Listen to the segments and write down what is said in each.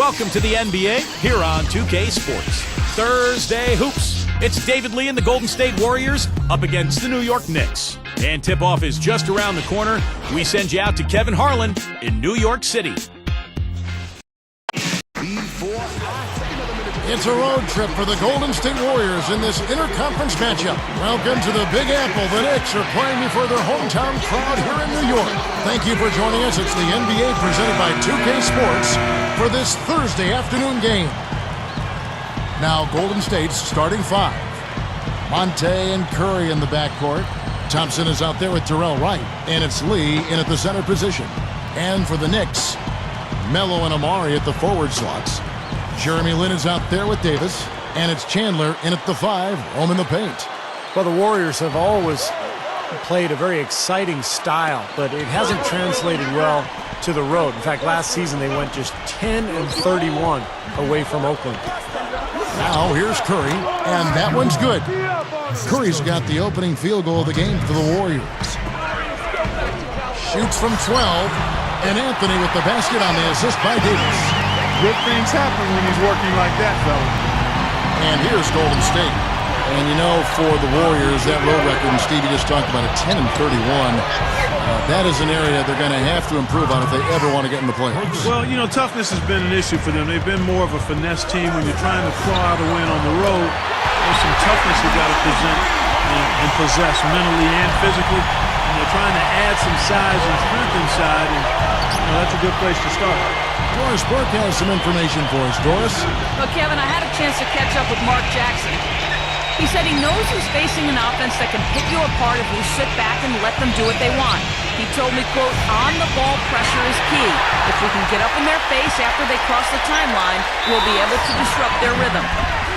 Welcome to the NBA here on 2K Sports. Thursday Hoops. It's David Lee and the Golden State Warriors up against the New York Knicks. And tip-off is just around the corner. We send you out to Kevin Harlan in New York City. It's a road trip for the Golden State Warriors in this interconference matchup. Welcome to the Big Apple. The Knicks are playing before their hometown crowd here in New York. Thank you for joining us. It's the NBA presented by 2K Sports for this Thursday afternoon game. Now Golden State's starting five. Monte and Curry in the backcourt. Thompson is out there with Terrell Wright. And it's Lee in at the center position. And for the Knicks, Melo and Amari at the forward slots. Jeremy Lin is out there with Davis, and it's Chandler in at the five, home in the paint. Well, the Warriors have always played a very exciting style, but it hasn't translated well to the road. In fact, last season they went just 10-31 away from Oakland. Now here's Curry, and that one's good. Curry's got the opening field goal of the game for the Warriors. Shoots from 12, and Anthony with the basket on the assist by Davis. Good things happen when he's working like that, fella. And here's Golden State. And you know, for the Warriors, that road record, and Steve, you just talked about it, 10-31. That is an area they're going to have to improve on if they ever want to get in the playoffs. Well, you know, toughness has been an issue for them. They've been more of a finesse team. When you're trying to claw out a win on the road, there's some toughness you got to present and possess mentally and physically. And they're trying to add some size and strength inside, and you know, that's a good place to start. Doris Burke has some information for us. Doris? Well, Kevin, I had a chance to catch up with Mark Jackson. He said he knows he's facing an offense that can pick you apart if you sit back and let them do what they want. He told me, quote, on-the-ball pressure is key. If we can get up in their face after they cross the timeline, we'll be able to disrupt their rhythm.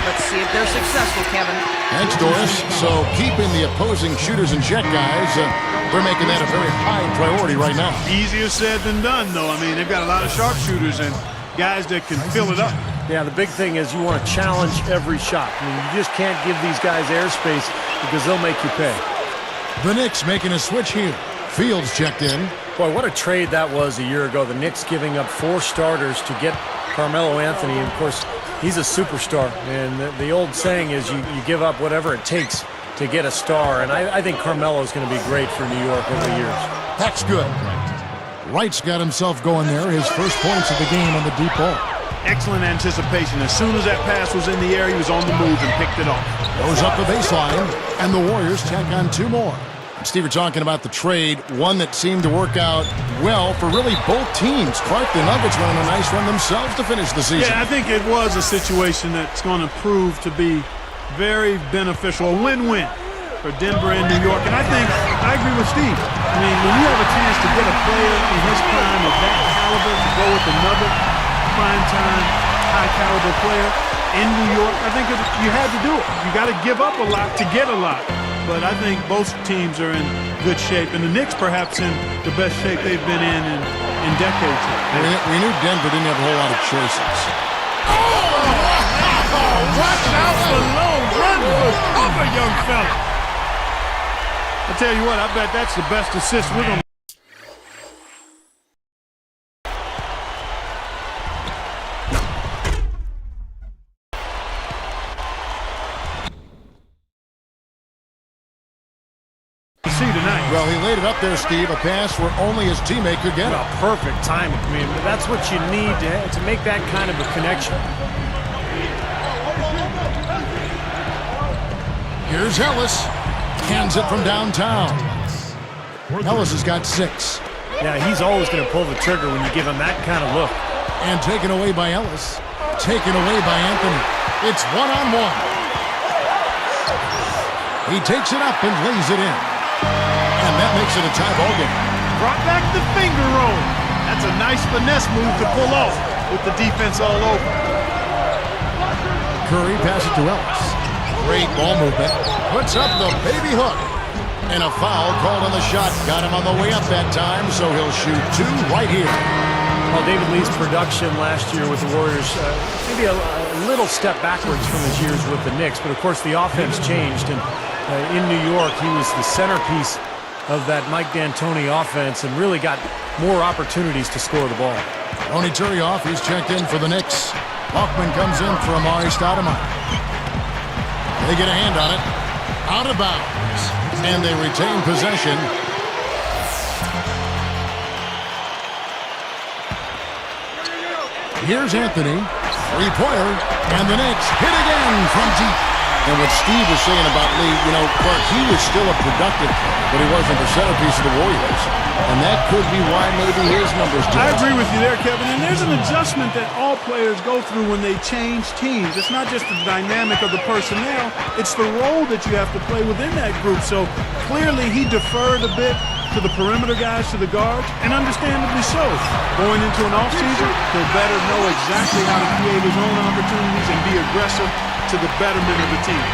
Let's see if they're successful, Kevin. Thanks, Doris. So keeping the opposing shooters in check, guys, they're making that a very high priority right now. Easier said than done, though. I mean, they've got a lot of sharpshooters and guys that can fill it up. Yeah, the big thing is you want to challenge every shot. I mean, you just can't give these guys airspace because they'll make you pay. The Knicks making a switch here. Fields checked in. Boy, what a trade that was a year ago. The Knicks giving up 4 starters to get Carmelo Anthony. And, of course, he's a superstar. And the old saying is you give up whatever it takes to get a star. And I think Carmelo is going to be great for New York over the years. That's good. Wright's got himself going there. His first points of the game on the deep ball. Excellent anticipation. As soon as that pass was in the air, he was on the move and picked it off. Goes up the baseline, and the Warriors tack on 2 more. Steve, we're talking about the trade, one that seemed to work out well for really both teams. Clark, the Nuggets running a nice run themselves to finish the season. Yeah, I think it was a situation that's going to prove to be very beneficial, a win-win for Denver and New York. And I think I agree with Steve. I mean, when you have a chance to get a player in his prime of that caliber to go with another prime-time, high-caliber player in New York, I think you had to do it. You got to give up a lot to get a lot. But I think both teams are in good shape, and the Knicks perhaps in the best shape they've been in decades. We knew Denver didn't have a whole lot of choices. Oh, watch out below. Run for cover, young fella. I tell you what, I bet that's the best assist we're going to. See tonight. Well, he laid it up there, Steve, a pass where only his teammate could get it. Well, perfect timing. I mean, that's what you need to make that kind of a connection. Here's Ellis. Hands it from downtown. Ellis has got 6. Yeah, he's always going to pull the trigger when you give him that kind of look. And taken away by Ellis. Taken away by Anthony. It's one-on-one. He takes it up and lays it in. And that makes it a tie ball game. Brought back the finger roll. That's a nice finesse move to pull off with the defense all over. Curry passes to Ellis. Great ball movement. Puts up the baby hook. And a foul called on the shot. Got him on the way up that time, so he'll shoot 2 right here. Well, David Lee's production last year with the Warriors, maybe a little step backwards from his years with the Knicks. But, of course, the offense changed. And in New York, he was the centerpiece of that Mike D'Antoni offense and really got more opportunities to score the ball. Tony Turioff, he's checked in for the Knicks. Hoffman comes in for Amari Stoudemire. They get a hand on it. Out of bounds. And they retain possession. Here's Anthony. Three-pointer. And the Knicks hit again from deep. And what Steve was saying about Lee, you know, Clark, he was still a productive player, but he wasn't the centerpiece of the Warriors. And that could be why maybe his numbers did. I agree with you there, Kevin. And there's an adjustment that all players go through when they change teams. It's not just the dynamic of the personnel. It's the role that you have to play within that group. So clearly he deferred a bit to the perimeter guys, to the guards, and understandably so. Going into an offseason, he'll better know exactly how to create his own opportunities and be aggressive to the betterment of the team.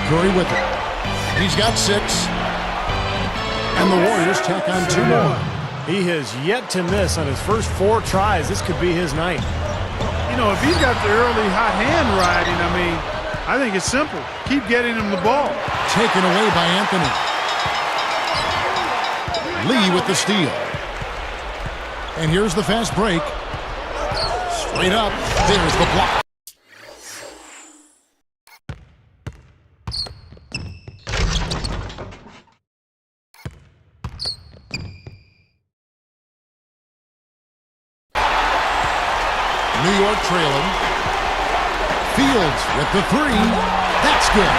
Curry with it. He's got 6. And the Warriors tack on 2 more. He has yet to miss on his first 4 tries. This could be his night. You know, if he's got the early hot hand riding, I mean, I think it's simple. Keep getting him the ball. Taken away by Anthony. Lee with the steal. And here's the fast break. Straight up. There's the block. New York trailing. Fields with the 3. That's good.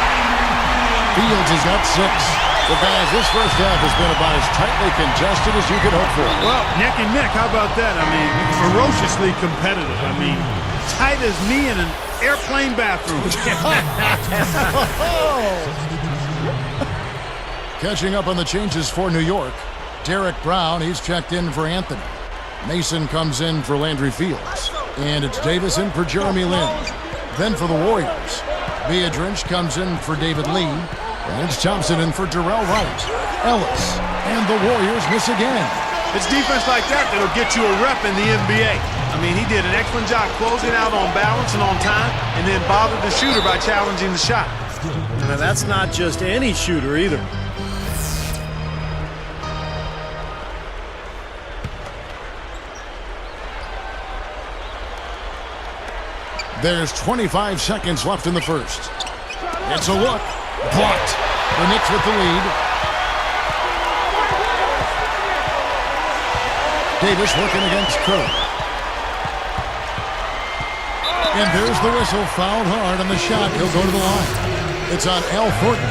Fields has got 6. So guys, this first half has been about as tightly congested as you could hope for. Well, neck and neck, how about that? I mean, ferociously competitive. I mean, tight as me in an airplane bathroom. Catching up on the changes for New York. Derek Brown, he's checked in for Anthony. Mason comes in for Landry Fields. And it's Davis in for Jeremy Lin. Then for the Warriors, Beadrinch comes in for David Lee. And it's Thompson in for Darrell Wright. Ellis. And the Warriors miss again. It's defense like that that'll get you a rep in the NBA. I mean, he did an excellent job closing out on balance and on time, and then bothered the shooter by challenging the shot. And that's not just any shooter either. There's 25 seconds left in the first. It's a look. Blocked. The Knicks with the lead. Davis working against Curry. And there's the whistle. Fouled hard on the shot. He'll go to the line. It's on Al Thornton.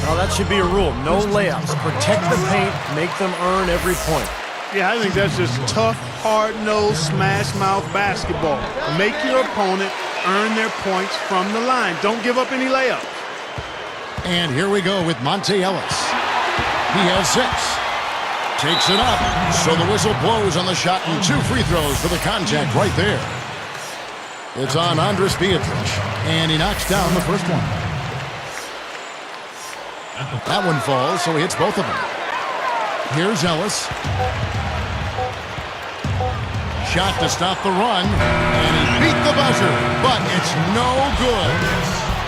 Well, that should be a rule. No layups. Protect the paint. Make them earn every point. Yeah, I think that's just tough, hard-nosed, smash-mouth basketball. Make your opponent earn their points from the line. Don't give up any layups. And here we go with Monte Ellis. He has 6. Takes it up. So the whistle blows on the shot and 2 free throws for the contact right there. It's on Andres Beatrice. And he knocks down the first one. That one falls, so he hits both of them. Here's Ellis. Shot to stop the run. And he beat the buzzer. But it's no good.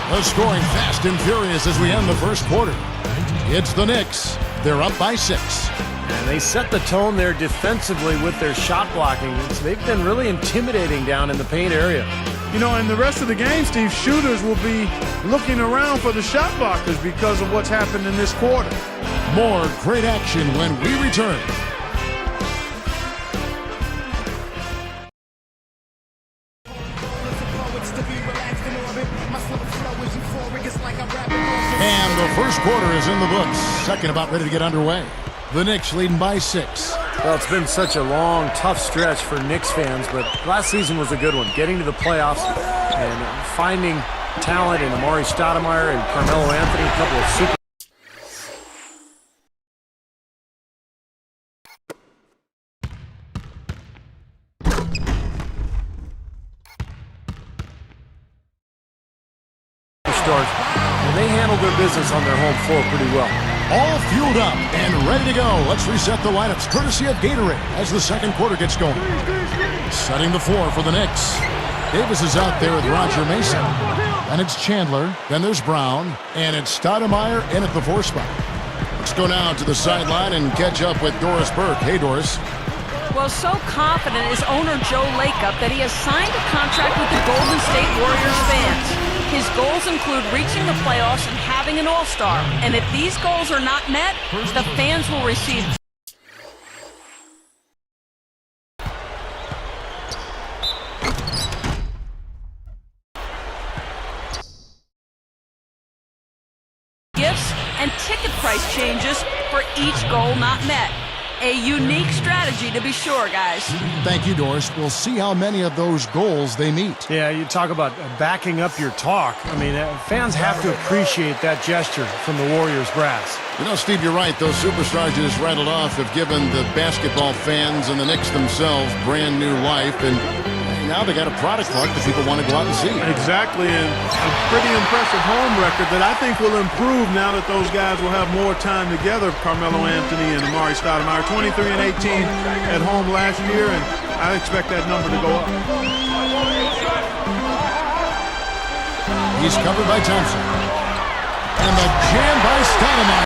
The scoring fast and furious as we end the first quarter. It's the Knicks. They're up by 6. And they set the tone there defensively with their shot blocking. They've been really intimidating down in the paint area. You know, in the rest of the game, Steve, shooters will be looking around for the shot blockers because of what's happened in this quarter. More great action when we return. And the first quarter is in the books. Second about ready to get underway. The Knicks leading by 6. Well, it's been such a long, tough stretch for Knicks fans, but last season was a good one. Getting to the playoffs and finding talent in Amari Stoudemire and Carmelo Anthony, a couple of super stars, and they handled their business on their home floor pretty well. All fueled up and ready to go. Let's reset the lineups courtesy of Gatorade as the second quarter gets going. Setting the floor for the Knicks. Davis is out there with Roger Mason. And it's Chandler. Then there's Brown. And it's Stoudemire in at the 4 spot. Let's go now to the sideline and catch up with Doris Burke. Hey, Doris. Well, so confident is owner Joe Lacob that he has signed a contract with the Golden State Warriors fans. His goals include reaching the playoffs and having an all-star. And if these goals are not met, the fans will receive gifts and ticket price changes for each goal not met. A unique strategy to be sure, guys. Thank you, Doris. We'll see how many of those goals they meet. Yeah, you talk about backing up your talk. I mean, fans have to appreciate that gesture from the Warriors brass. You know, Steve, you're right. Those superstars you just rattled off have given the basketball fans and the Knicks themselves brand new life. And now they got a product mark that people want to go out and see. Exactly, and a pretty impressive home record that I think will improve now that those guys will have more time together, Carmelo Anthony and Amari Stoudemire. 23 and 18 at home last year, and I expect that number to go up. He's covered by Thompson. And the jam by Stoudemire.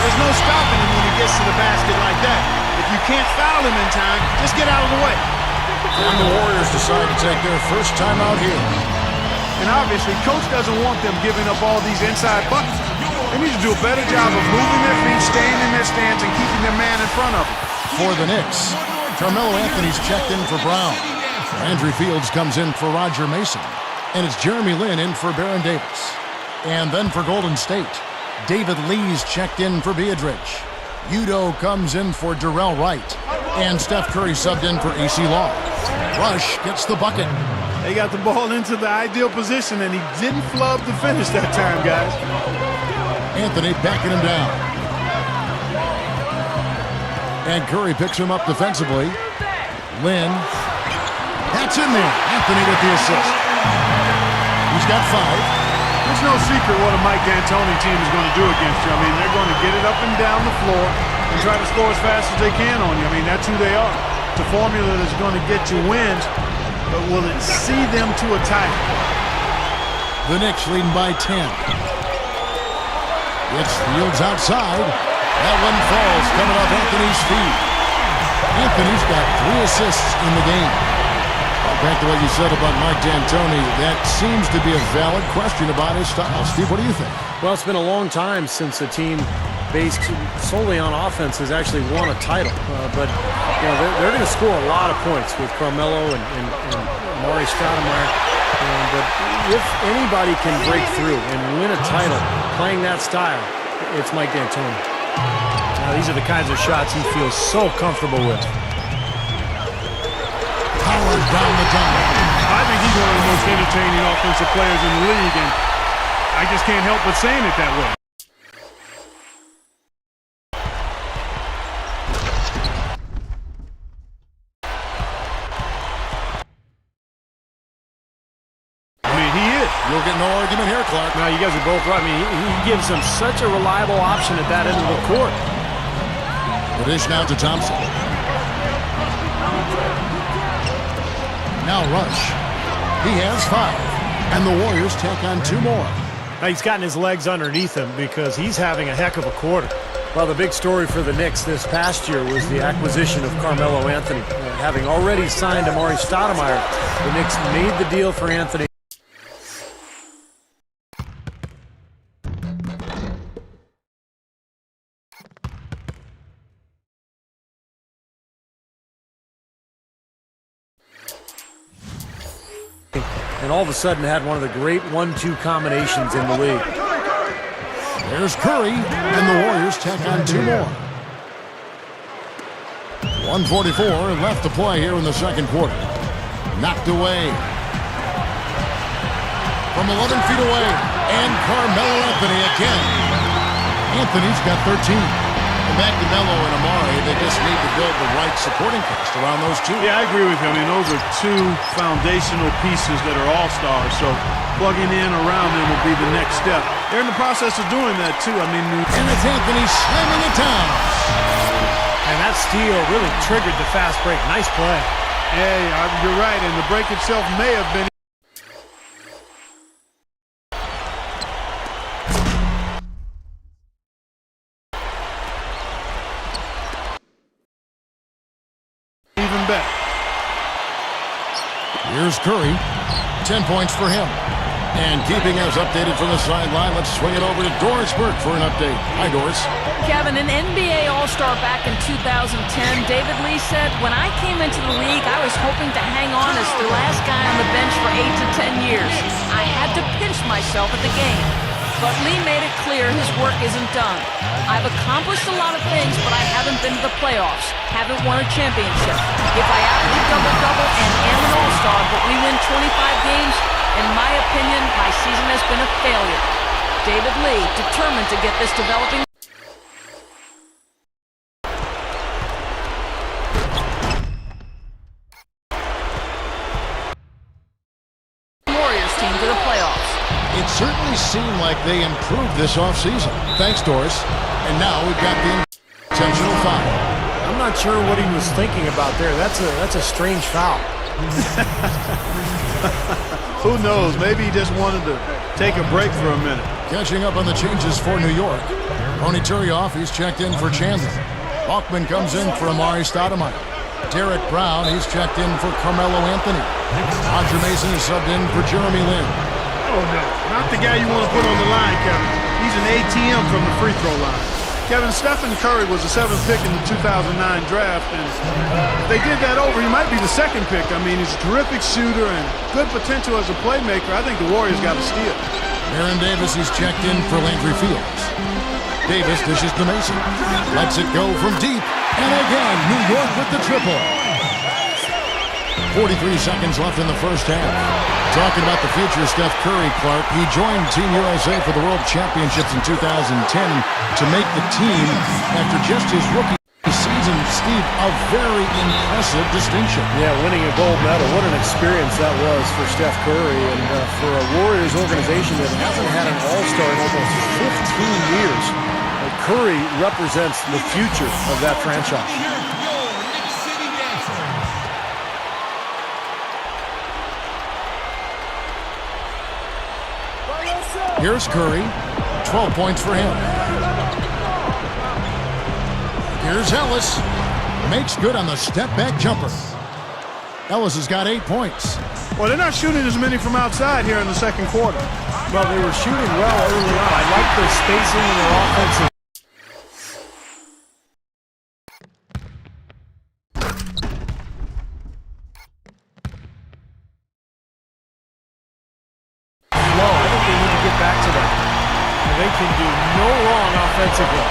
There's no stopping him when he gets to the basket like that. If you can't foul him in time, just get out of the way. And the Warriors decide to take their first time out here. And obviously, coach doesn't want them giving up all these inside buckets. They need to do a better job of moving their feet, staying in their stance, and keeping their man in front of them. For the Knicks, Carmelo Anthony's checked in for Brown. Andrew Fields comes in for Roger Mason. And it's Jeremy Lin in for Baron Davis. And then for Golden State, David Lee's checked in for Beadridge. Udo comes in for Darrell Wright. And Steph Curry subbed in for AC Law. Rush gets the bucket. They got the ball into the ideal position, and he didn't flub the finish that time, guys. Anthony backing him down. And Curry picks him up defensively. Lin. That's in there. Anthony with the assist. He's got 5. There's no secret what a Mike D'Antoni team is going to do against you. I mean, they're going to get it up and down the floor and try to score as fast as they can on you. I mean, that's who they are. It's a formula that's going to get you wins, but will it see them to a title? The Knicks leading by 10. It's Fields outside. That one falls coming off Anthony's feet. Anthony's got 3 assists in the game. Back to what you said about Mike D'Antoni, that seems to be a valid question about his style. Steve, what do you think? Well, it's been a long time since a team based solely on offense has actually won a title. But you know, they're going to score a lot of points with Carmelo and Amari Stoudemire. But if anybody can break through and win a title playing that style, it's Mike D'Antoni. Now, these are the kinds of shots he feels so comfortable with. Howard down the dunk. I think he's one of the most entertaining offensive players in the league, and I just can't help but saying it that way. I mean, he is. You'll get no argument here, Clark. Now, you guys are both right. I mean, he gives them such a reliable option at that end of the court. The dish now to Thompson. Now Rush. He has 5. And the Warriors take on 2 more. Now he's gotten his legs underneath him because he's having a heck of a quarter. Well, the big story for the Knicks this past year was the acquisition of Carmelo Anthony. Having already signed Amari Stoudemire, the Knicks made the deal for Anthony. And all of a sudden had one of the great 1-2 combinations in the league. There's Curry, and the Warriors tack on 2 more. 1:44 left to play here in the second quarter. Knocked away. From 11 feet away, and Carmelo Anthony again. Anthony's got 13. And back to Melo and Amari, they just need to build the right supporting cast around those two. Yeah, I agree with you. I mean, those are two foundational pieces that are all-stars, so plugging in around them will be the next step. They're in the process of doing that, too. I mean, and it's Anthony slamming it down. And that steal really triggered the fast break. Nice play. hey, you're right, and the break itself may have been even better. Here's Curry. 10 points for him. And keeping us updated from the sideline, let's swing it over to Doris Burke for an update. Hi, Doris. Kevin, an NBA All-Star back in 2010, David Lee said, when I came into the league, I was hoping to hang on as the last guy on the bench for 8 to 10 years. I had to pinch myself at the game. But Lee made it clear his work isn't done. I've accomplished a lot of things, but I haven't been to the playoffs, haven't won a championship. If I average a double-double and am an All-Star, but we win 25 games, in my opinion, my season has been a failure. David Lee, determined to get this developing. Warriors team to the playoffs. It certainly seemed like they improved this offseason. Thanks, Doris. And now we've got the intentional foul. I'm not sure what he was thinking about there. That's a strange foul. Who knows? Maybe he just wanted to take a break for a minute. Catching up on the changes for New York. Tony Turioff, he's checked in for Chandler. Bachman comes in for Amari Stoudemire. Derek Brown, he's checked in for Carmelo Anthony. Roger Mason is subbed in for Jeremy Lin. Oh, no. Not the guy you want to put on the line, Kevin. He's an ATM from the free throw line. Kevin, Stephen Curry was the 7th pick in the 2009 draft, and if they did that over, he might be the 2nd pick. I mean, he's a terrific shooter and good potential as a playmaker. I think the Warriors got a steal. Aaron Davis is checked in for Landry Fields. Davis dishes to Mason. Lets it go from deep. And again, New York with the triple. 43 seconds left in the first half. Talking about the future, Steph Curry, Clark. He joined Team USA for the World Championships in 2010 to make the team after just his rookie season. Steve, a very impressive distinction. Yeah, winning a gold medal. What an experience that was for Steph Curry and for a Warriors organization that hasn't had an All-Star in almost 15 years. Curry represents the future of that franchise. Here's Curry. 12 points for him. Here's Ellis. Makes good on the step-back jumper. Ellis has got 8 points. Well, they're not shooting as many from outside here in the second quarter. Well, they were shooting well early on. I like their spacing and their offensive. They can do no wrong offensively.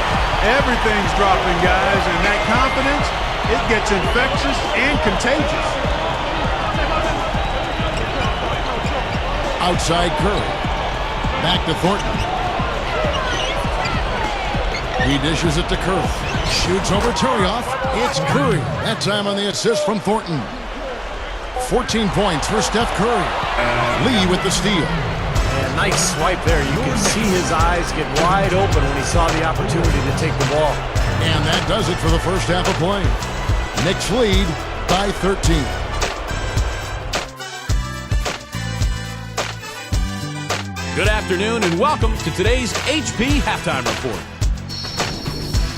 Everything's dropping, guys, and that confidence, it gets infectious and contagious. Outside Curry. Back to Thornton. He dishes it to Curry. Shoots over Turioff. It's Curry. That time on the assist from Thornton. 14 points for Steph Curry. Lee with the steal. And nice swipe there. You can see his eyes get wide open when he saw the opportunity to take the ball. And that does it for the first half of play. Knicks lead by 13. Good afternoon and welcome to today's HP Halftime Report.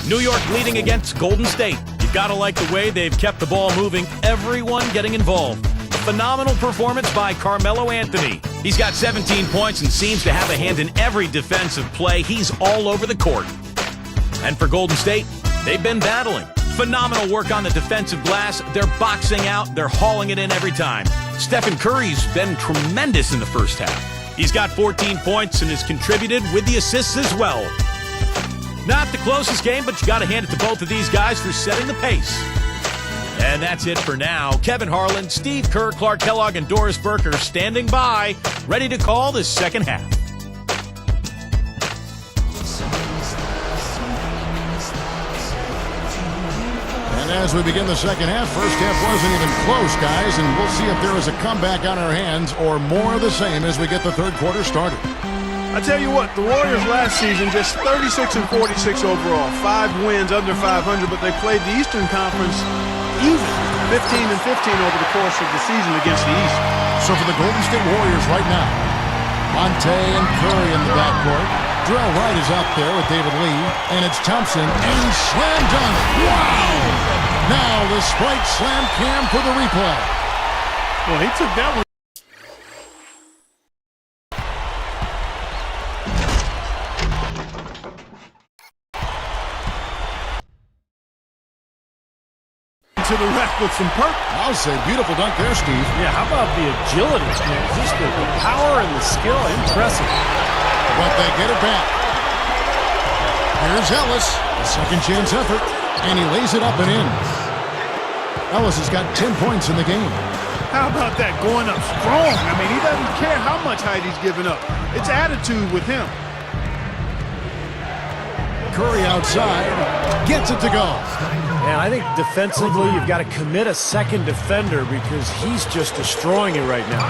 New York leading against Golden State. You've got to like the way they've kept the ball moving, everyone getting involved. Phenomenal performance by Carmelo Anthony. He's got 17 points and seems to have a hand in every defensive play. He's all over the court. And for Golden State, they've been battling. Phenomenal work on the defensive glass. They're boxing out. They're hauling it in every time. Stephen Curry's been tremendous in the first half. He's got 14 points and has contributed with the assists as well. Not the closest game, but you got to hand it to both of these guys for setting the pace. And that's it for now. Kevin Harlan, Steve Kerr, Clark Kellogg, and Doris Burke are standing by, ready to call the second half. as we begin the second half, first half wasn't even close, guys, and we'll see if there is a comeback on our hands or more of the same as we get the third quarter started. I tell you what, the Warriors last season just 36 and 46 overall, 5 wins under 500, but they played the Eastern Conference even, 15 and 15 over the course of the season against the East. So for the Golden State Warriors right now, Monte and Curry in the backcourt. Darrell Wright is out there with David Lee, and it's Thompson and slam dunk. Wow! Now the Sprite slam cam for the replay. Well, he took that one. To the rack with some perk. I'll say beautiful dunk there, Steve. Yeah, how about the agility? Just the power and the skill, impressive. But they get it back. Here's Ellis, a second chance effort, and he lays it up and in. Ellis has got 10 points in the game. How about that, going up strong? I mean, he doesn't care how much height he's giving up. It's attitude with him. Curry outside, gets it to go. And I think defensively, you've got to commit a second defender because he's just destroying it right now.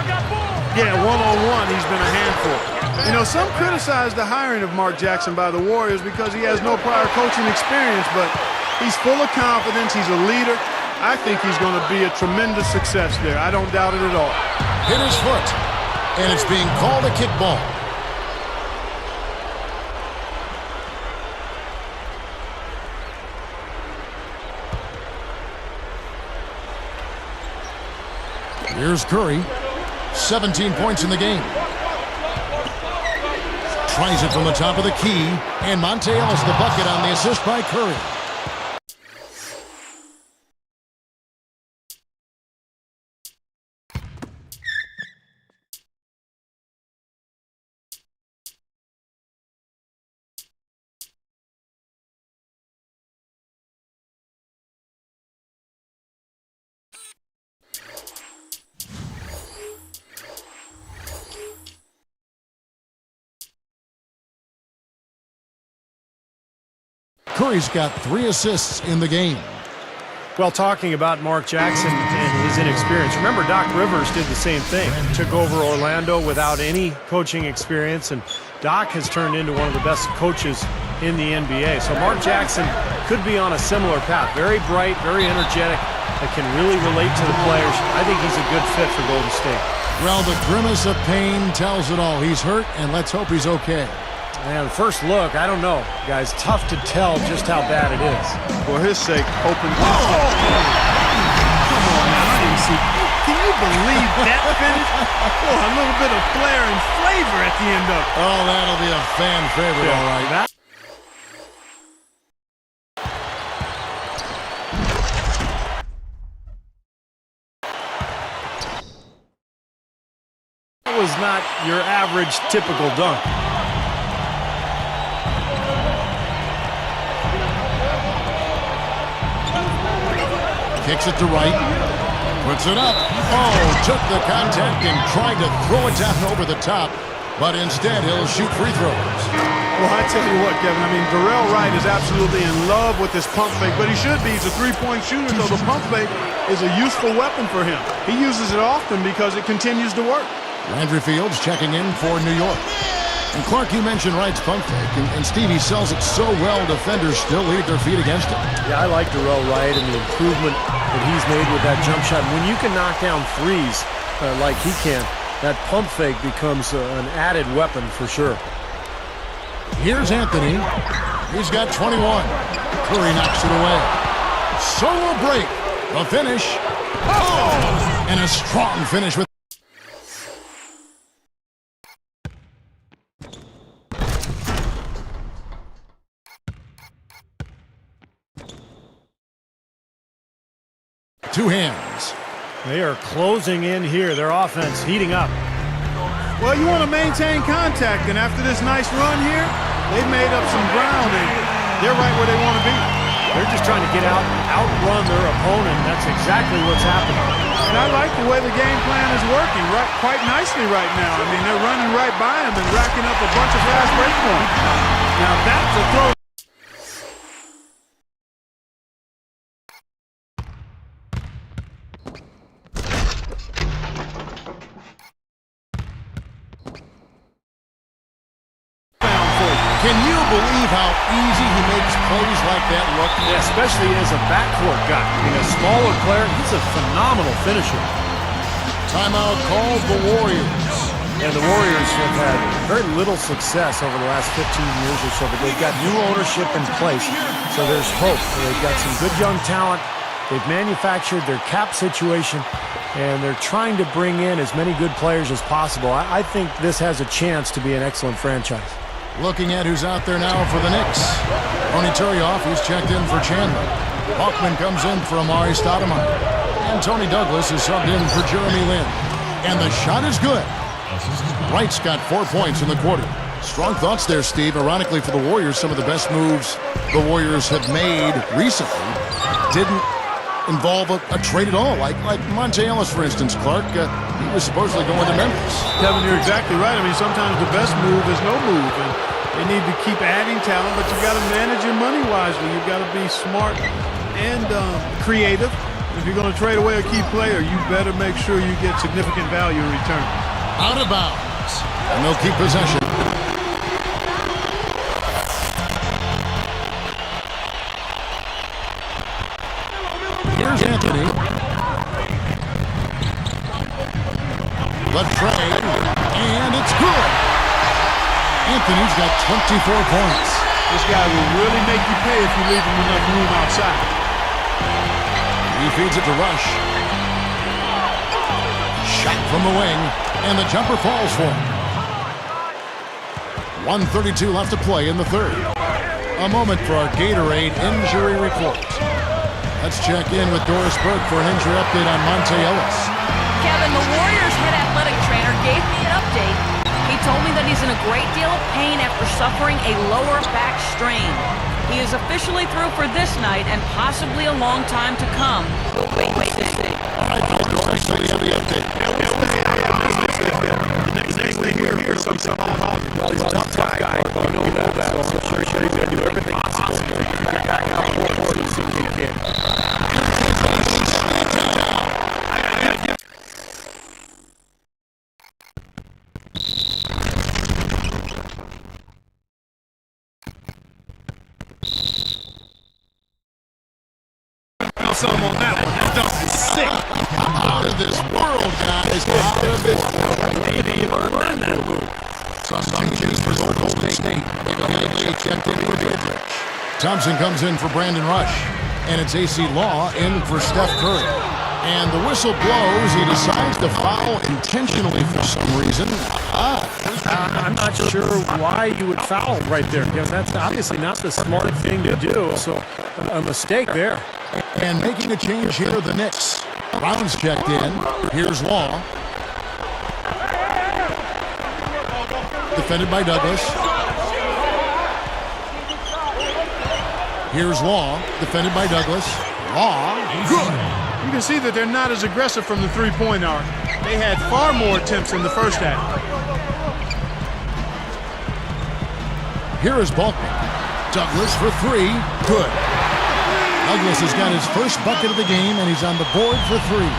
Yeah, one-on-one, he's been a handful. You know, some criticize the hiring of Mark Jackson by the Warriors because he has no prior coaching experience, but he's full of confidence. He's a leader. I think he's going to be a tremendous success there. I don't doubt it at all. Hit his foot, and it's being called a kickball. Here's Curry, 17 points in the game. Tries it from the top of the key, and Monte Ellis the bucket on the assist by Curry. Curry's got 3 assists in the game. Well, talking about Mark Jackson and his inexperience, remember Doc Rivers did the same thing. Took over Orlando without any coaching experience, and Doc has turned into one of the best coaches in the NBA. So Mark Jackson could be on a similar path. Very bright, very energetic, that can really relate to the players. I think he's a good fit for Golden State. Well, the grimace of pain tells it all. He's hurt, and let's hope he's okay. Man, first look, I don't know, guys. Tough to tell just how bad it is. For his sake, hoping. Oh! Come on, man. I didn't see. Can you believe that finish? Oh, a little bit of flair and flavor at the end of it. Oh, that'll be a fan favorite, all right. That was not your average, typical dunk. Kicks it to Wright. Puts it up. Oh, took the contact and tried to throw it down over the top. But instead, he'll shoot free throws. Well, I tell you what, Kevin, I mean, Darrell Wright is absolutely in love with this pump fake, but he should be. He's a three-point shooter, so the pump fake is a useful weapon for him. He uses it often because it continues to work. Landry Fields checking in for New York. And Clark, you mentioned Wright's pump fake, and Stevie sells it so well, defenders still leave their feet against it. Yeah, I like Darrell Wright and the improvement that he's made with that jump shot. When you can knock down threes like he can, that pump fake becomes an added weapon for sure. Here's Anthony. He's got 21. Curry knocks it away. So will break. The finish. Oh! And a strong finish with. Two hands. They are closing in here. Their offense heating up. Well, you want to maintain contact, and after this nice run here, they've made up some ground, and they're right where they want to be. They're just trying to get out and outrun their opponent. That's exactly what's happening. And I like the way the game plan is working quite nicely right now. I mean, they're running right by him and racking up a bunch of fast break points. Now, that's a throw. Can you believe how easy he makes plays like that look? Yeah, especially as a backcourt guy. I mean, a smaller player, he's a phenomenal finisher. Timeout called the Warriors. And the Warriors have had very little success over the last 15 years or so, but they've got new ownership in place, so there's hope. They've got some good young talent. They've manufactured their cap situation, and they're trying to bring in as many good players as possible. I think this has a chance to be an excellent franchise. Looking at who's out there now for the Knicks. Tony Turioff, he's checked in for Chandler. Hawkman comes in for Amari Stoudemire. And Tony Douglas is subbed in for Jeremy Lin. And the shot is good. Wright's got 4 points in the quarter. Strong thoughts there, Steve. Ironically for the Warriors, some of the best moves the Warriors have made recently didn't involve a trade at all. Like Monte Ellis, for instance, Clark. He was supposedly going to Memphis. Kevin, you're exactly right. I mean, sometimes the best move is no move. And they need to keep adding talent, but you got to manage your money wisely. You've got to be smart and creative. If you're going to trade away a key player, you better make sure you get significant value in return. Out of bounds. And they'll keep possession. Here's Anthony. Left trade. And it's good. Anthony's got 24 points. This guy will really make you pay if you leave him enough room outside. He feeds it to Rush. Shot from the wing. And the jumper falls for him. 1:32 left to play in the third. A moment for our Gatorade injury report. Let's check in with Doris Burke for an injury update on Monte Ellis. Kevin, the Warriors head athletic trainer gave me an update. He told me that he's in a great deal of pain after suffering a lower back strain. He is officially through for this night and possibly a long time to come. Wait. All right, Doris, so we have the update. Next thing we hear something about Well, he's a tough guy. You know that. So I'm sure he's going to do everything possible to get back out of the court as soon as he can. something on that one. That dunk is sick. Out of this world, guys. Out of this world. Some changes for Golden State. Thompson comes in for Brandon Rush. And it's AC Law in for Steph Curry. And the whistle blows. He decides to foul intentionally for some reason. I'm not sure why you would foul right there. You know, that's obviously not the smart thing to do. So a mistake there. And making a change here, the Knicks. Brown's checked in. Here's Law. Defended by Douglas. Here's Law. Defended by Douglas. Law. Good. You can see that they're not as aggressive from the three-point arc. They had far more attempts in the first half. Here is Balkman. Douglas for three. Good. Douglas has got his first bucket of the game, and he's on the board for three.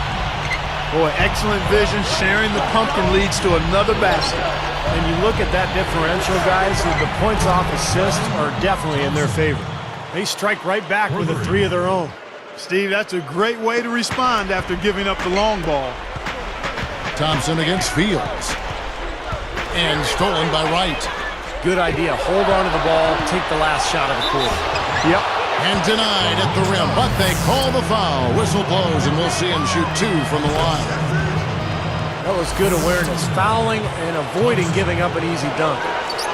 Boy, excellent vision. Sharing the pumpkin leads to another basket. And you look at that differential, guys, the points off assists are definitely in their favor. They strike right back with a three of their own. Steve, that's a great way to respond after giving up the long ball. Thompson against Fields. And stolen by Wright. Good idea. Hold on to the ball. Take the last shot of the quarter. Yep. And denied at the rim, but they call the foul. Whistle blows, and we'll see him shoot two from the line. That was good awareness. Fouling and avoiding giving up an easy dunk.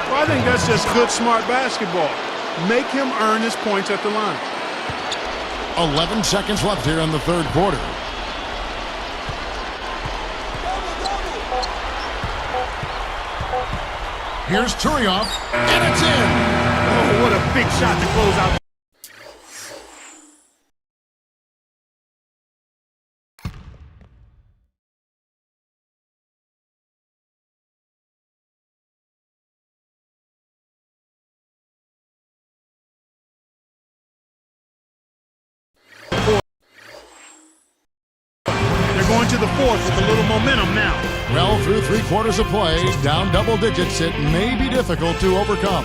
Well, I think that's just good, smart basketball. Make him earn his points at the line. 11 seconds left here in the third quarter. Here's Turioff, and it's in. Oh, what a big shot to close out. Going to the fourth with a little momentum now. Well, through 3 quarters of play, down double digits, it may be difficult to overcome.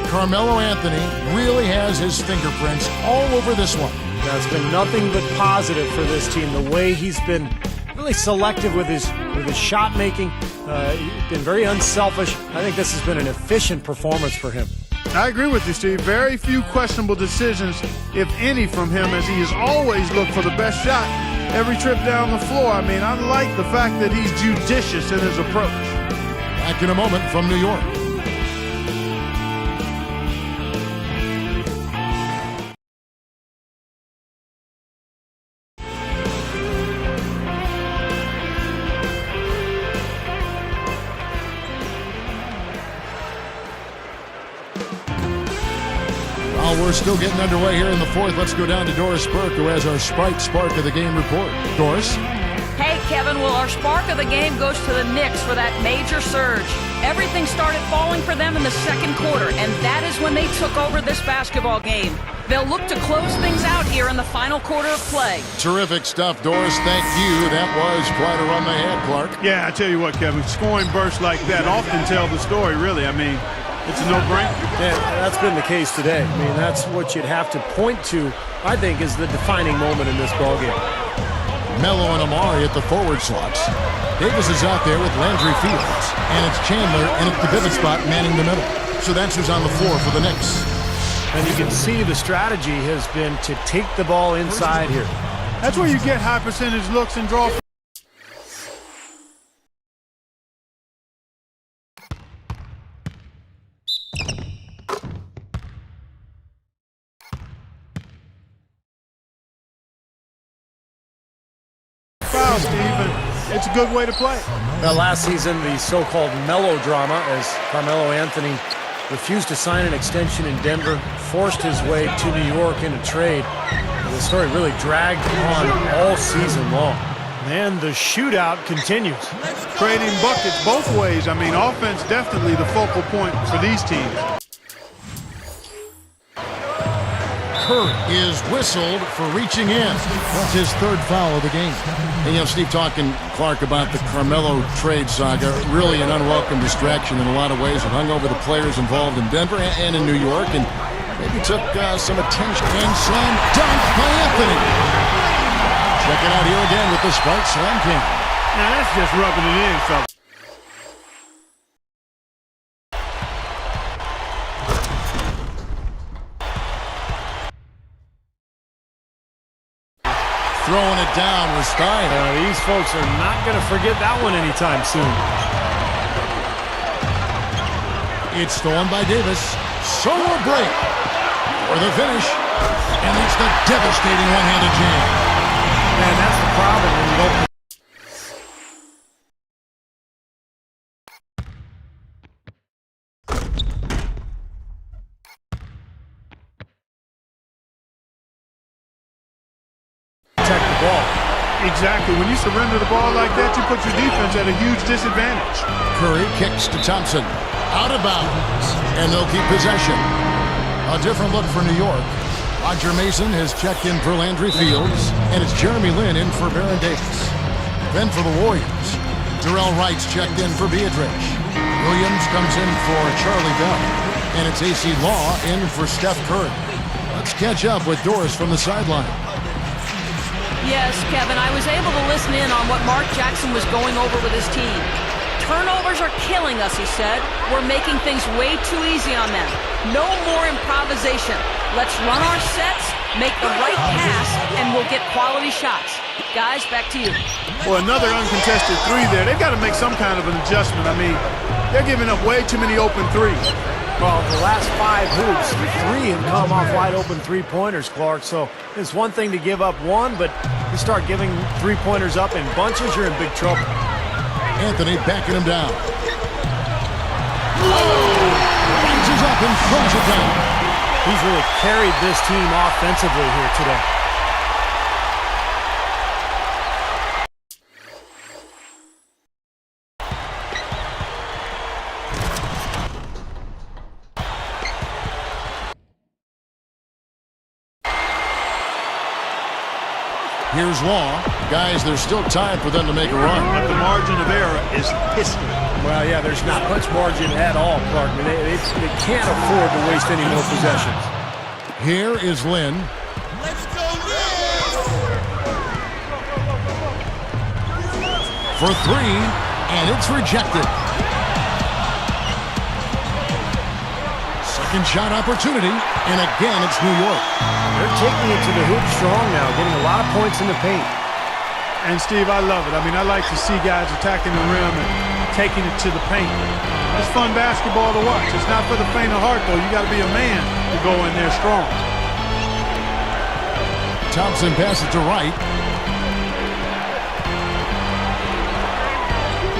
Carmelo Anthony really has his fingerprints all over this one. That's been nothing but positive for this team. The way he's been really selective with his shot making, he's been very unselfish. I think this has been an efficient performance for him. I agree with you, Steve. Very few questionable decisions, if any, from him, as he has always looked for the best shot every trip down the floor. I mean, I like the fact that he's judicious in his approach. Back in a moment from New York. We're still getting underway here in the fourth. Let's go down to Doris Burke, who has our Sprite Spark of the Game report. Doris? Hey, Kevin. Well, our spark of the game goes to the Knicks for that major surge. Everything started falling for them in the second quarter, and that is when they took over this basketball game. They'll look to close things out here in the final quarter of play. Terrific stuff, Doris. Thank you. That was quite a run they had, Clark. Yeah, I tell you what, Kevin, scoring bursts like that often tell the story, really. I mean, it's a no-brainer. Yeah, that's been the case today. I mean, that's what you'd have to point to, I think, is the defining moment in this ballgame. Melo and Amari at the forward slots. Davis is out there with Landry Fields. And it's Chandler and at the pivot spot manning the middle. So that's who's on the floor for the Knicks. And you can see the strategy has been to take the ball inside here. That's where you get high percentage looks and draw. Steve, it's a good way to play. Last season, the so-called melodrama, as Carmelo Anthony refused to sign an extension in Denver, forced his way to New York in a trade. And the story really dragged on all season long. And the shootout continues. Trading buckets both ways. I mean, offense definitely the focal point for these teams. Curry is whistled for reaching in. That's his third foul of the game. And, you know, Steve, talking, Clark, about the Carmelo trade saga, really an unwelcome distraction in a lot of ways. It hung over the players involved in Denver and in New York, and maybe took some attention. And slam dunk by Anthony. Check it out here again with the Sprite Slam King. Now that's just rubbing it in, fellas. Throwing it down was Stein. These folks are not going to forget that one anytime soon. It's stolen by Davis. Solo break for the finish. And it's the devastating one-handed jam. And that's the problem when you don't. Exactly. When you surrender the ball like that, you put your defense at a huge disadvantage. Curry kicks to Thompson. Out of bounds. And they'll keep possession. A different look for New York. Roger Mason has checked in for Landry Fields. And it's Jeremy Lin in for Baron Davis. Then for the Warriors, Darrell Wright's checked in for Beatrice. Williams comes in for Charlie Bell. And it's AC Law in for Steph Curry. Let's catch up with Doris from the sideline. Yes, Kevin, I was able to listen in on what Mark Jackson was going over with his team. Turnovers are killing us, he said. We're making things way too easy on them. No more improvisation. Let's run our sets, make the right pass, and we'll get quality shots. Guys, back to you. Well, another uncontested three there. They've got to make some kind of an adjustment. I mean, they're giving up way too many open threes. Well, the last 5 hoops, the 3 have come off wide-open three-pointers, Clark. So it's one thing to give up one, but you start giving three-pointers up in bunches, you're in big trouble. Anthony backing him down. Bounces up and throws it down. He's really carried this team offensively here today. Here's Law. Guys, there's still time for them to make a run. But the margin of error is history. Well, yeah, there's not much margin at all, Clark. I mean, they can't afford to waste any more possessions. Here is Lynn. Let's go, Lynn! For three, and it's rejected. Second shot opportunity, and again it's New York. They're taking it to the hoop strong now, getting a lot of points in the paint. And, Steve, I love it. I mean, I like to see guys attacking the rim and taking it to the paint. It's fun basketball to watch. It's not for the faint of heart, though. You got to be a man to go in there strong. Thompson passes to Wright.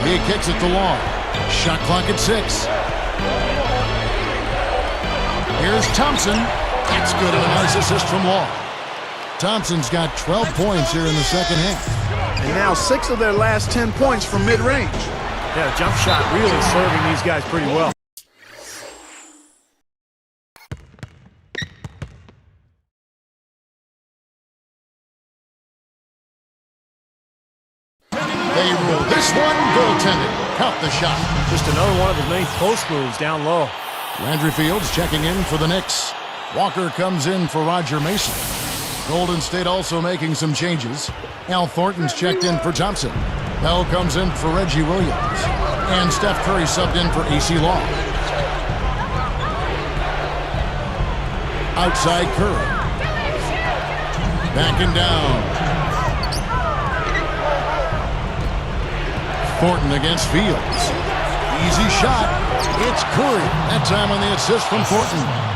He kicks it to Long. Shot clock at 6. Here's Thompson. That's good, and a nice assist from Long. Thompson's got 12 points here in the second half. And now 6 of their last 10 points from mid-range. Yeah, jump shot really serving these guys pretty well. They rule this one goaltending. Count the shot. Just another one of his main post moves down low. Landry Fields checking in for the Knicks. Walker comes in for Roger Mason. Golden State also making some changes. Al Thornton's checked in for Thompson. Bell comes in for Reggie Williams. And Steph Curry subbed in for AC Long. Outside Curry. Backing down. Thornton against Fields. Easy shot. It's Curry. That time on the assist from Thornton.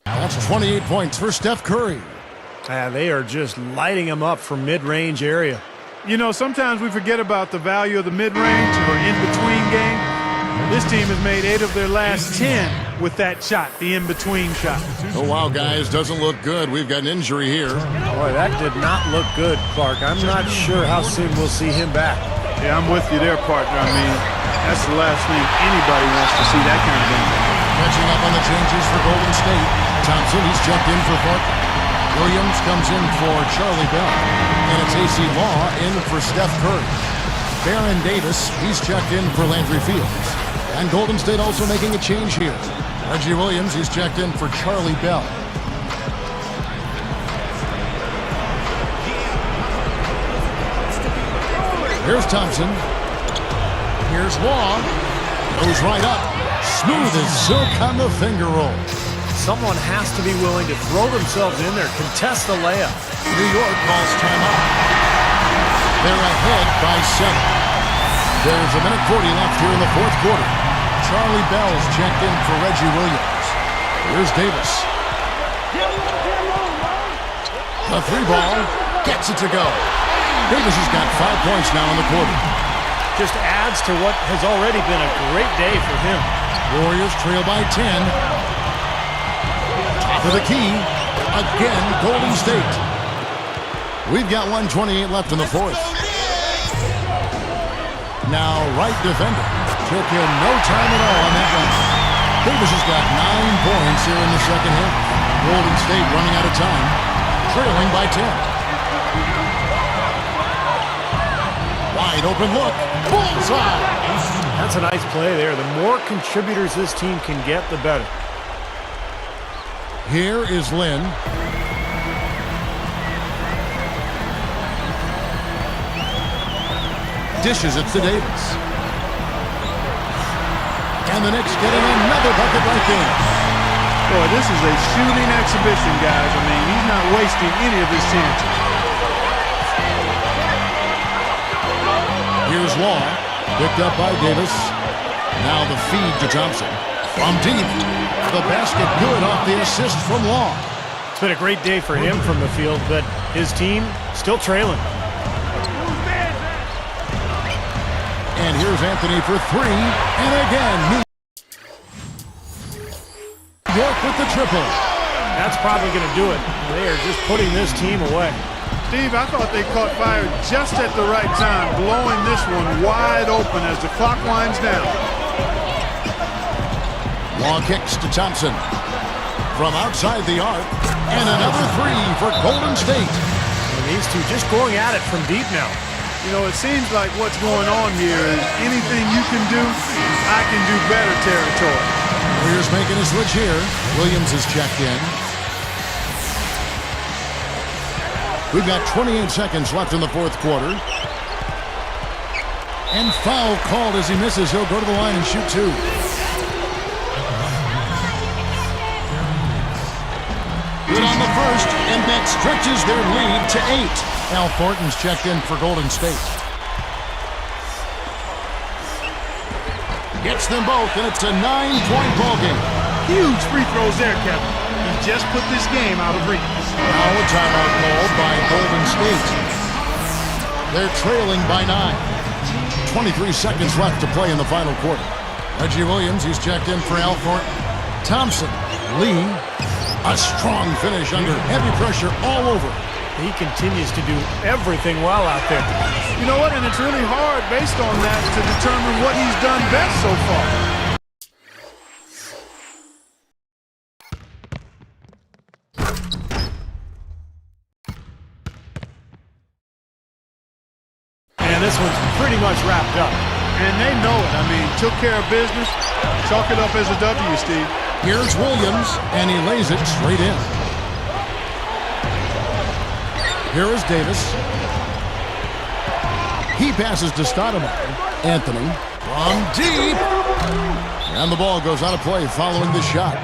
That's 28 points for Steph Curry. They are just lighting him up from mid-range area. You know, sometimes we forget about the value of the mid-range or in-between game. This team has made 8 of their last 10 with that shot, the in-between shot. Oh, wow, guys, doesn't look good. We've got an injury here. Boy, that did not look good, Clark. I'm not sure how soon we'll see him back. Yeah, I'm with you there, partner. I mean, that's the last thing anybody wants to see, that kind of injury. Catching up on the changes for Golden State. Thompson, he's checked in for Thornton. Williams comes in for Charlie Bell. And it's AC Law in for Steph Curry. Baron Davis, he's checked in for Landry Fields. And Golden State also making a change here. Reggie Williams, he's checked in for Charlie Bell. Here's Thompson. Here's Law. Goes right up. Smooth as silk on the finger roll. Someone has to be willing to throw themselves in there, contest the layup. New York calls timeout. They're ahead by 7. There's a minute 40 left here in the fourth quarter. Charlie Bell's checked in for Reggie Williams. Here's Davis. The 3-ball gets it to go. Davis has got 5 points now in the quarter. Just adds to what has already been a great day for him. Warriors trail by 10. Top of the key. Again, Golden State. We've got 1:28 left in the fourth. Now, right defender. Took him no time at all on that one. Davis has got 9 points here in the second half. Golden State running out of time. Trailing by 10. Wide open look. Bullseye. That's a nice play there. The more contributors this team can get, the better. Here is Lynn. Dishes it to Davis. And the Knicks getting another bucket right there. Boy, this is a shooting exhibition, guys. I mean, he's not wasting any of his chances. Here's Law. Picked up by Davis. Now the feed to Thompson. From deep. The basket good off the assist from Law. It's been a great day for him from the field, but his team still trailing. And here's Anthony for 3. And again, York with the triple. That's probably going to do it. They are just putting this team away. Steve, I thought they caught fire just at the right time, blowing this one wide open as the clock winds down. Long kicks to Thompson. From outside the arc, and another three for Golden State. And these two just going at it from deep now. You know, it seems like what's going on here is anything you can do, I can do better territory. Warriors making a switch here. Williams is checked in. We've got 28 seconds left in the fourth quarter. And foul called as he misses. He'll go to the line and shoot two. Good on the first, and that stretches their lead to 8. Al Thornton's checked in for Golden State. Gets them both, and it's a 9-point ball game. Huge free throws there, Kevin. He just put this game out of reach. Now a timeout called by Golden State. They're trailing by 9. 23 seconds left to play in the final quarter. Reggie Williams, he's checked in for Al Thornton. Thompson, Lee, a strong finish under heavy pressure all over. He continues to do everything well out there. You know what? And it's really hard based on that to determine what he's done best so far. And this one's pretty much wrapped up. And they know it. I mean, took care of business. Chalk it up as a W, Steve. Here's Williams, and he lays it straight in. Here is Davis. He passes to Stoudemire. Anthony from deep. And the ball goes out of play following the shot.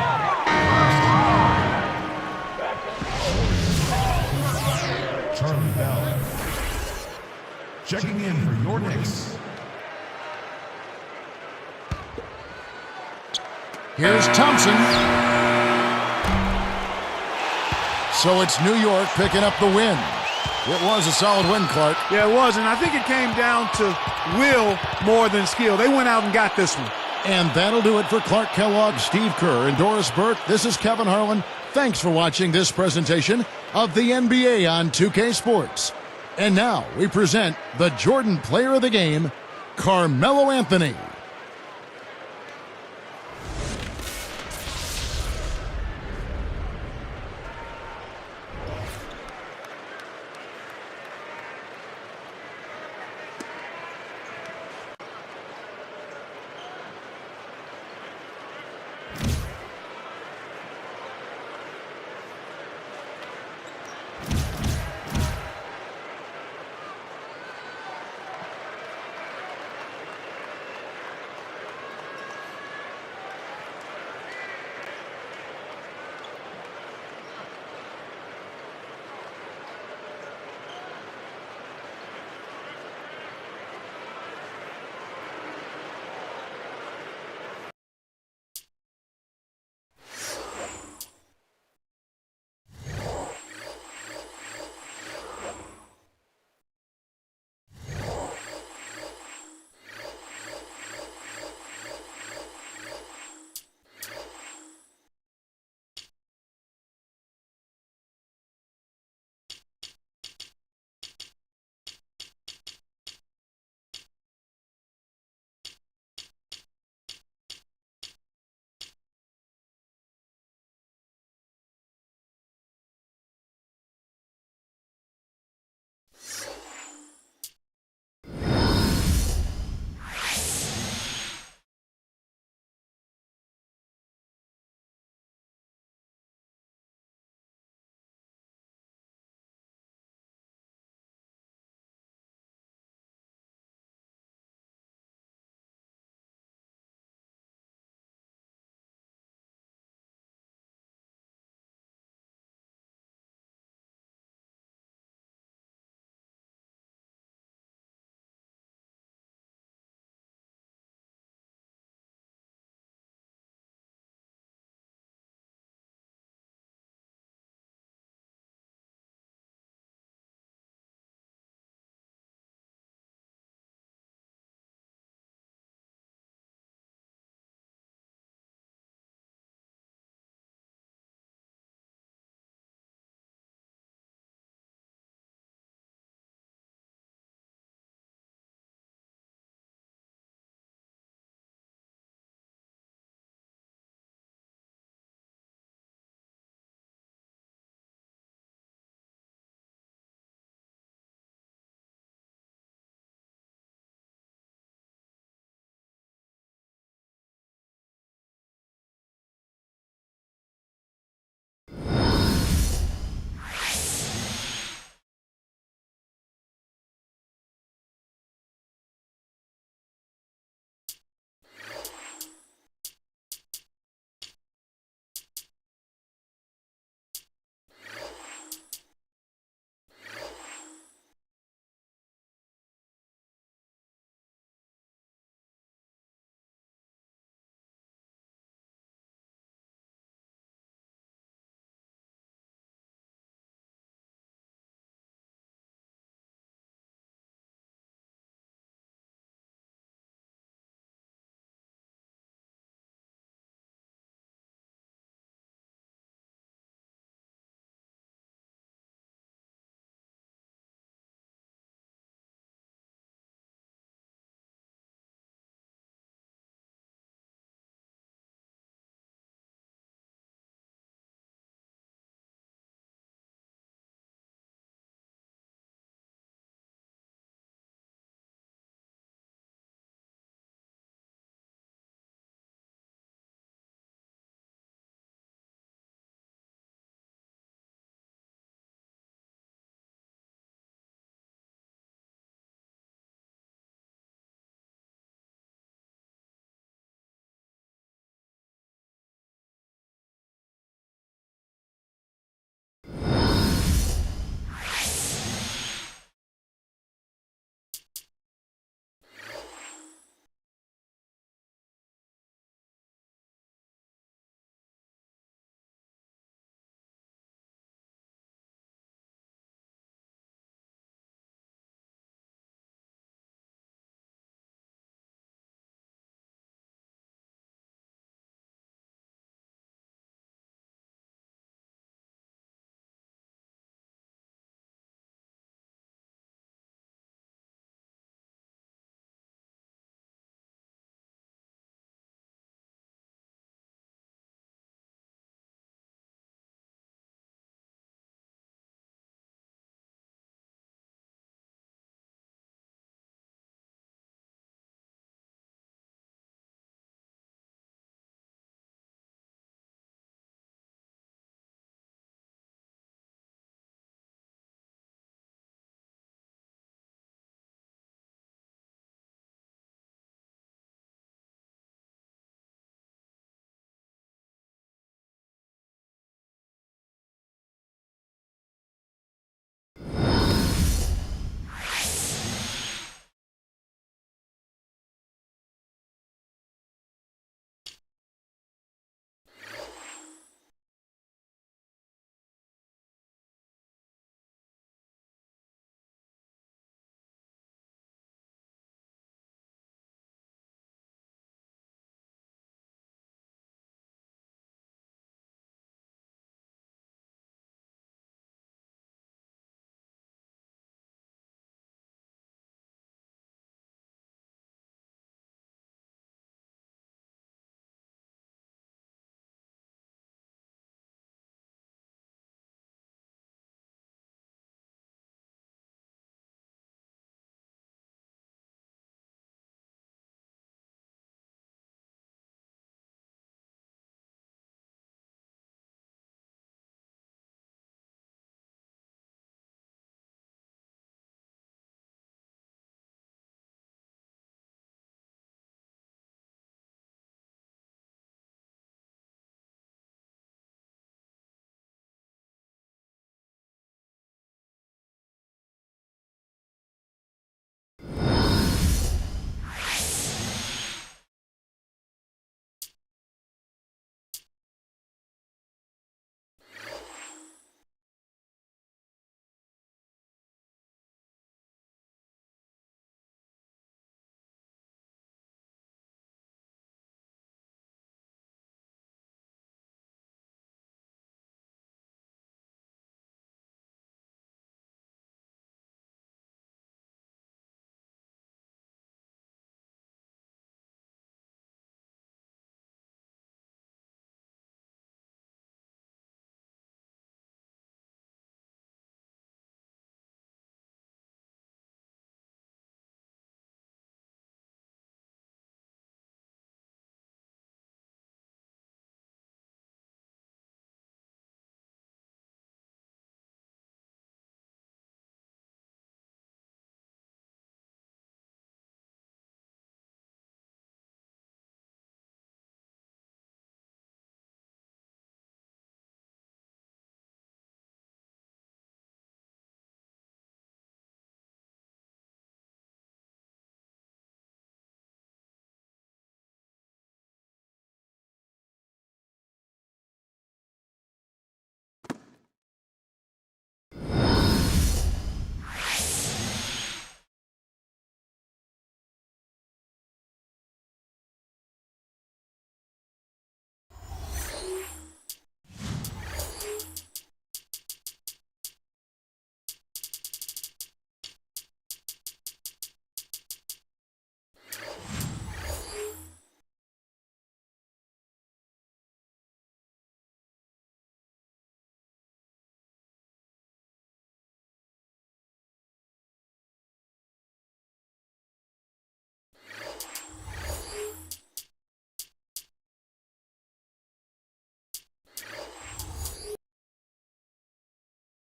Charlie Bell. Checking in for your Knicks. Here's Thompson. So it's New York picking up the win. It was a solid win, Clark. Yeah, it was, and I think it came down to will more than skill. They went out and got this one. And that'll do it for Clark Kellogg, Steve Kerr, and Doris Burke. This is Kevin Harlan. Thanks for watching this presentation of the NBA on 2K Sports. And now we present the Jordan Player of the Game, Carmelo Anthony.